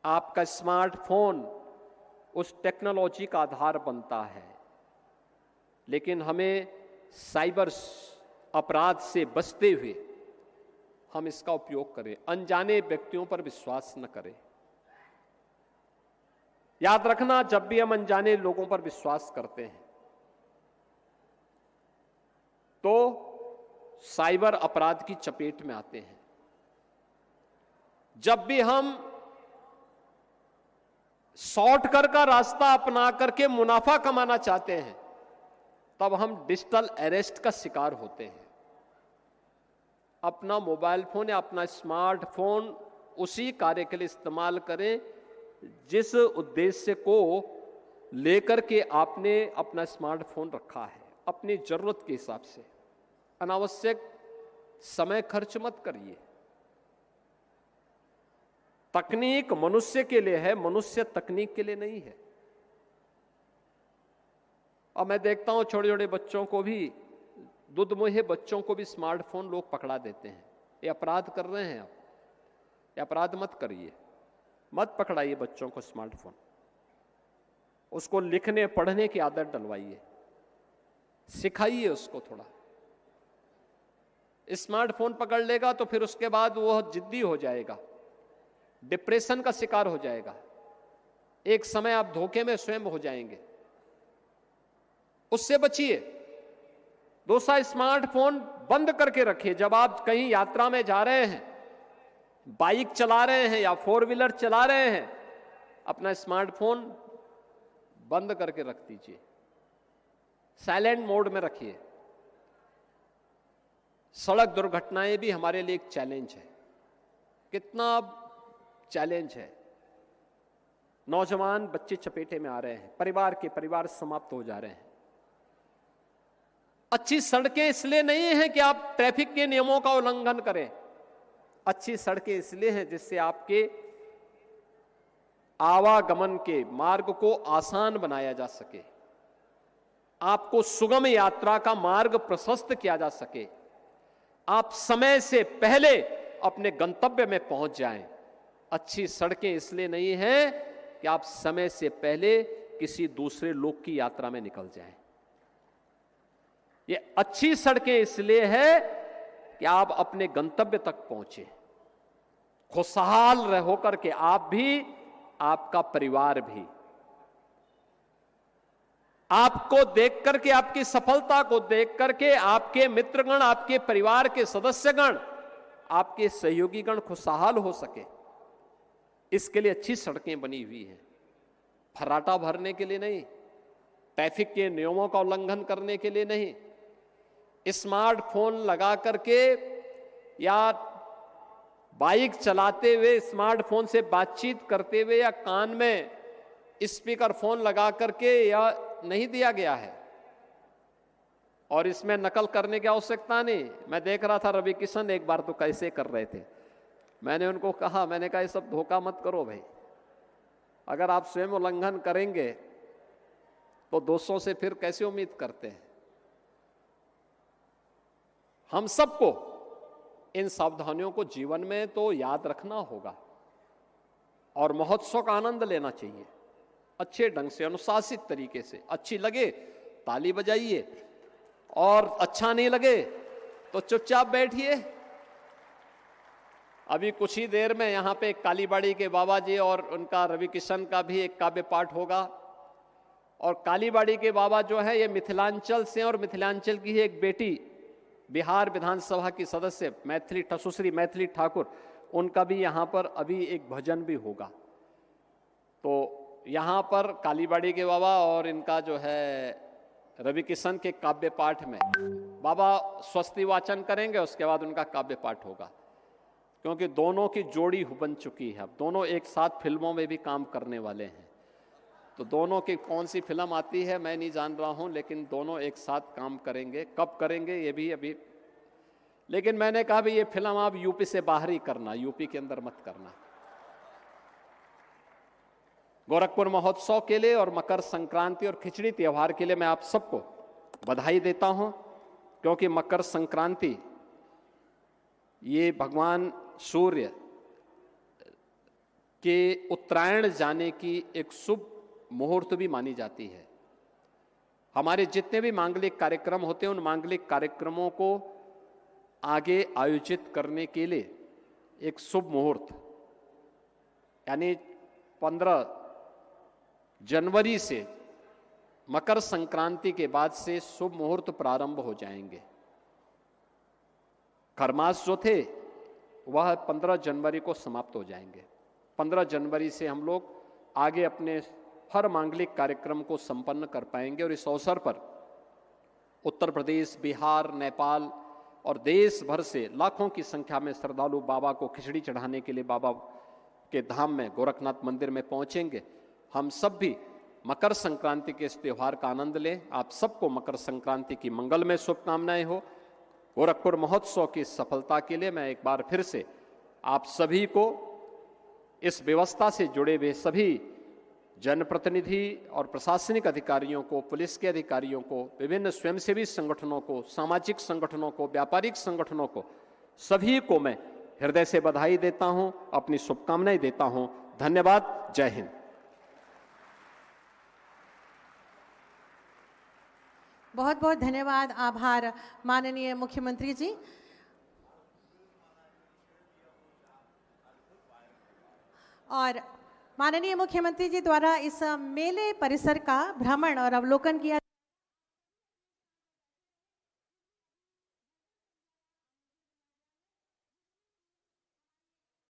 आपका स्मार्टफोन उस टेक्नोलॉजी का आधार बनता है, लेकिन हमें साइबर अपराध से बचते हुए हम इसका उपयोग करें, अनजाने व्यक्तियों पर विश्वास न करें। याद रखना, जब भी हम अनजाने लोगों पर विश्वास करते हैं तो साइबर अपराध की चपेट में आते हैं। जब भी हम शॉर्टकट का रास्ता अपना करके मुनाफा कमाना चाहते हैं, तब हम डिजिटल अरेस्ट का शिकार होते हैं। अपना मोबाइल फोन या अपना स्मार्टफोन उसी कार्य के लिए इस्तेमाल करें जिस उद्देश्य को लेकर के आपने अपना स्मार्टफोन रखा है, अपनी जरूरत के हिसाब से। अनावश्यक समय खर्च मत करिए। तकनीक मनुष्य के लिए है, मनुष्य तकनीक के लिए नहीं है। और मैं देखता हूं छोटे छोटे बच्चों को भी, दुधमुहे बच्चों को भी स्मार्टफोन लोग पकड़ा देते हैं। ये अपराध कर रहे हैं आप, ये अपराध मत करिए, मत पकड़ाइए बच्चों को स्मार्टफोन। उसको लिखने पढ़ने की आदत डलवाइए, सिखाइए उसको थोड़ा। स्मार्टफोन पकड़ लेगा तो फिर उसके बाद वो जिद्दी हो जाएगा, डिप्रेशन का शिकार हो जाएगा। एक समय आप धोखे में स्वयं हो जाएंगे। उससे बचिए। दूसरा, स्मार्टफोन बंद करके रखिए। जब आप कहीं यात्रा में जा रहे हैं, बाइक चला रहे हैं या 4 व्हीलर चला रहे हैं, अपना स्मार्टफोन बंद करके रख दीजिए, साइलेंट मोड में रखिए। सड़क दुर्घटनाएं भी हमारे लिए एक चैलेंज है। कितना चैलेंज है, नौजवान बच्चे चपेटे में आ रहे हैं, परिवार समाप्त हो जा रहे हैं। अच्छी सड़कें इसलिए नहीं है कि आप ट्रैफिक के नियमों का उल्लंघन करें, अच्छी सड़कें इसलिए हैं जिससे आपके आवागमन के मार्ग को आसान बनाया जा सके, आपको सुगम यात्रा का मार्ग प्रशस्त किया जा सके, आप समय से पहले अपने गंतव्य में पहुंच जाएं। अच्छी सड़कें इसलिए नहीं हैं कि आप समय से पहले किसी दूसरे लोग की यात्रा में निकल जाएं। ये अच्छी सड़कें इसलिए है कि आप अपने गंतव्य तक पहुंचे, खुशहाल रहो करके, आप भी, आपका परिवार भी। आपको देख करके, आपकी सफलता को देख करके आपके मित्रगण, आपके परिवार के सदस्यगण, आपके सहयोगीगण खुशहाल हो सके, इसके लिए अच्छी सड़कें बनी हुई हैं। फर्राटा भरने के लिए नहीं, ट्रैफिक के नियमों का उल्लंघन करने के लिए नहीं, स्मार्टफोन लगा करके या बाइक चलाते हुए स्मार्टफोन से बातचीत करते हुए या कान में स्पीकर फोन लगा करके या नहीं दिया गया है। और इसमें नकल करने की आवश्यकता नहीं। मैं देख रहा था रवि किशन एक बार तो कैसे कर रहे थे, मैंने उनको कहा, मैंने कहा ये सब धोखा मत करो भाई, अगर आप स्वयं उल्लंघन करेंगे तो दोस्तों से फिर कैसे उम्मीद करते हैं। हम सबको इन सावधानियों को जीवन में तो याद रखना होगा और महोत्सव का आनंद लेना चाहिए अच्छे ढंग से, अनुशासित तरीके से। अच्छी लगे ताली बजाइए और अच्छा नहीं लगे तो चुपचाप बैठिए। अभी कुछ ही देर में यहां पे कालीबाड़ी के बाबा जी और उनका रवि किशन का भी एक काव्य पाठ होगा। और कालीबाड़ी के बाबा जो है ये मिथिलांचल से, और मिथिलांचल की ही एक बेटी बिहार विधानसभा की सदस्य मैथिली, सुश्री मैथिली ठाकुर, उनका भी यहाँ पर अभी एक भजन भी होगा। तो यहाँ पर कालीबाड़ी के बाबा और इनका जो है रवि किशन के काव्य पाठ में बाबा स्वस्ति वाचन करेंगे, उसके बाद उनका काव्य पाठ होगा। क्योंकि दोनों की जोड़ी बन चुकी है, अब दोनों एक साथ फिल्मों में भी काम करने वाले हैं। तो दोनों की कौन सी फिल्म आती है मैं नहीं जान रहा हूं, लेकिन दोनों एक साथ काम करेंगे। कब करेंगे ये भी अभी, लेकिन मैंने कहा भी ये फिल्म आप यूपी से बाहर ही करना, यूपी के अंदर मत करना। गोरखपुर महोत्सव के लिए और मकर संक्रांति और खिचड़ी त्योहार के लिए मैं आप सबको बधाई देता हूं, क्योंकि मकर संक्रांति ये भगवान सूर्य के उत्तरायण जाने की एक शुभ मुहूर्त भी मानी जाती है। हमारे जितने भी मांगलिक कार्यक्रम होते हैं उन मांगलिक कार्यक्रमों को आगे आयोजित करने के लिए एक शुभ मुहूर्त, यानी 15 जनवरी से मकर संक्रांति के बाद से शुभ मुहूर्त प्रारंभ हो जाएंगे। खरमास जो थे वह 15 जनवरी को समाप्त हो जाएंगे। 15 जनवरी से हम लोग आगे अपने हर मांगलिक कार्यक्रम को संपन्न कर पाएंगे। और इस अवसर पर उत्तर प्रदेश, बिहार, नेपाल और देश भर से लाखों की संख्या में श्रद्धालु बाबा को खिचड़ी चढ़ाने के लिए बाबा के धाम में गोरखनाथ मंदिर में पहुंचेंगे। हम सब भी मकर संक्रांति के इस त्यौहार का आनंद लें। आप सबको मकर संक्रांति की मंगलमय शुभकामनाएं हो। गोरखपुर महोत्सव की सफलता के लिए मैं एक बार फिर से आप सभी को, इस व्यवस्था से जुड़े हुए सभी जनप्रतिनिधि और प्रशासनिक अधिकारियों को, पुलिस के अधिकारियों को, विभिन्न स्वयंसेवी संगठनों को, सामाजिक संगठनों को, व्यापारिक संगठनों को, सभी को मैं हृदय से बधाई देता हूं, अपनी शुभकामनाएं देता हूं। धन्यवाद। जय हिंद। बहुत बहुत धन्यवाद, आभार माननीय मुख्यमंत्री जी। और माननीय मुख्यमंत्री जी द्वारा इस मेले परिसर का भ्रमण और अवलोकन किया।